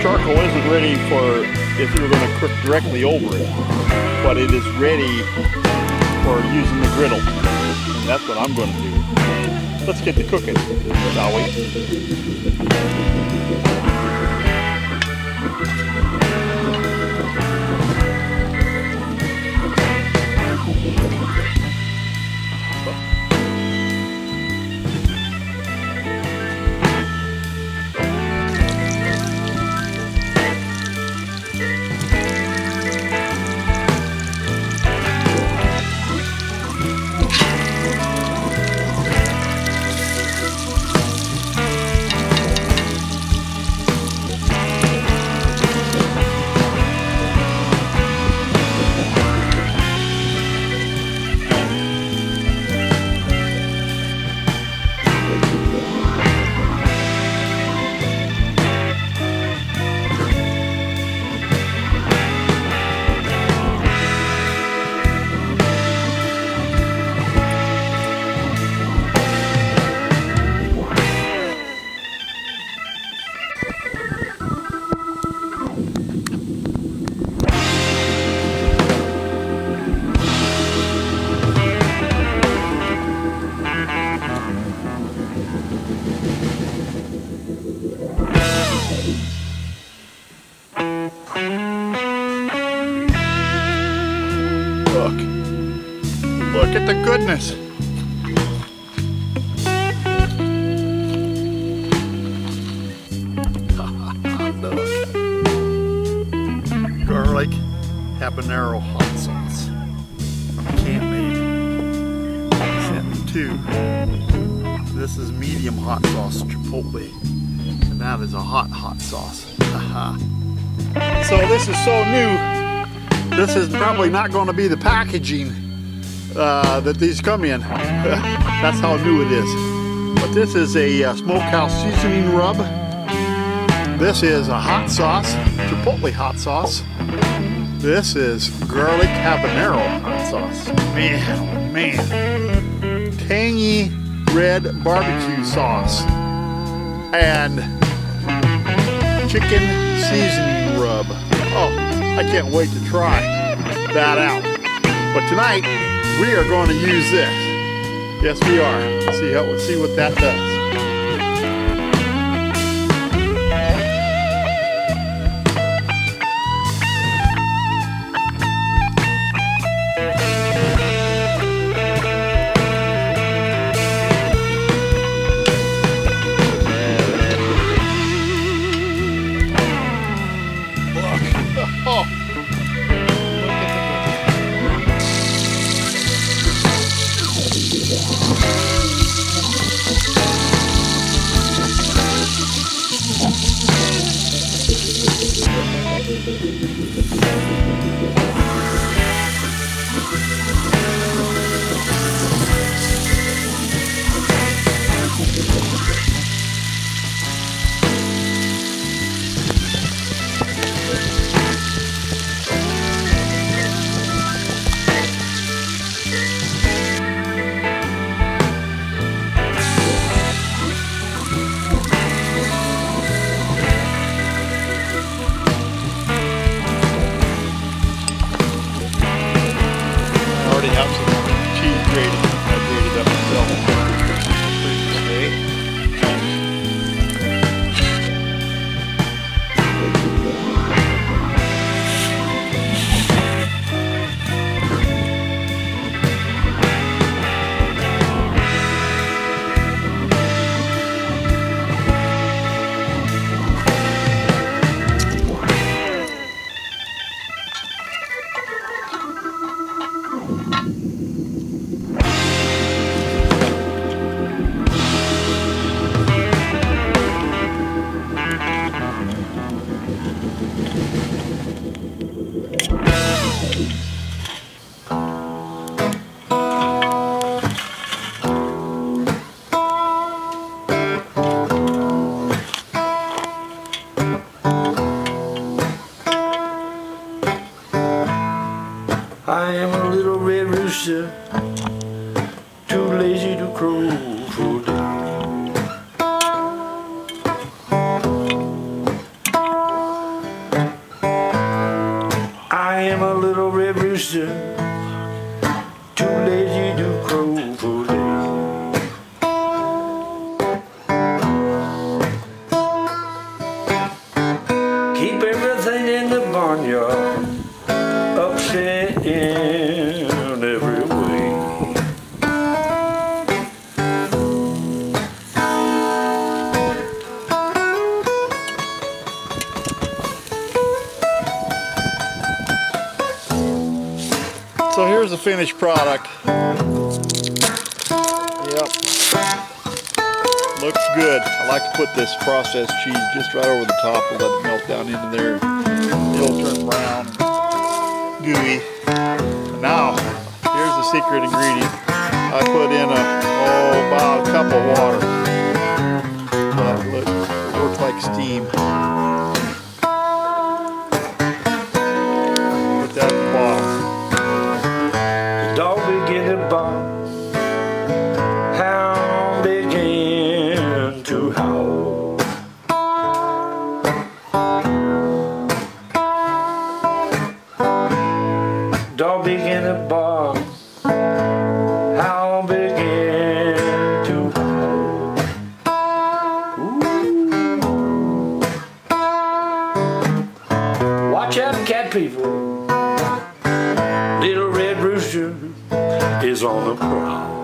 Charcoal isn't ready for if you're going to cook directly over it, but it is ready for using the griddle, and that's what I'm going to do. Let's get to cooking, shall we? Look at the goodness. Garlic habanero hot sauce from Campmaid. Sent me two. This is medium hot sauce chipotle, and that is a hot sauce. So this is so new. This is probably not going to be the packaging that these come in. That's how new it is. But this is a smokehouse seasoning rub. This is a hot sauce, chipotle hot sauce. This is garlic habanero hot sauce. Man, oh man. Tangy red barbecue sauce. And chicken seasoning rub. Oh, I can't wait to try that out. But tonight, we are going to use this. Yes, we are. See what that does. rooster, too lazy to crow for day. I am a little red rooster, too lazy to crow for day. Keep everything in the barnyard upset in every way. So here's the finished product. Yep. Looks good. I like to put this processed cheese just right over the top and let it melt down into there. It'll turn brown, gooey. Now, here's the secret ingredient. I put in about a cup of water. Look, it works like steam. Put that at the bottom. The dog began to bark, hound began to howl. Dog began to bark, hound began to howl. Ooh. Watch out, cat people. Little red rooster is on the prowl.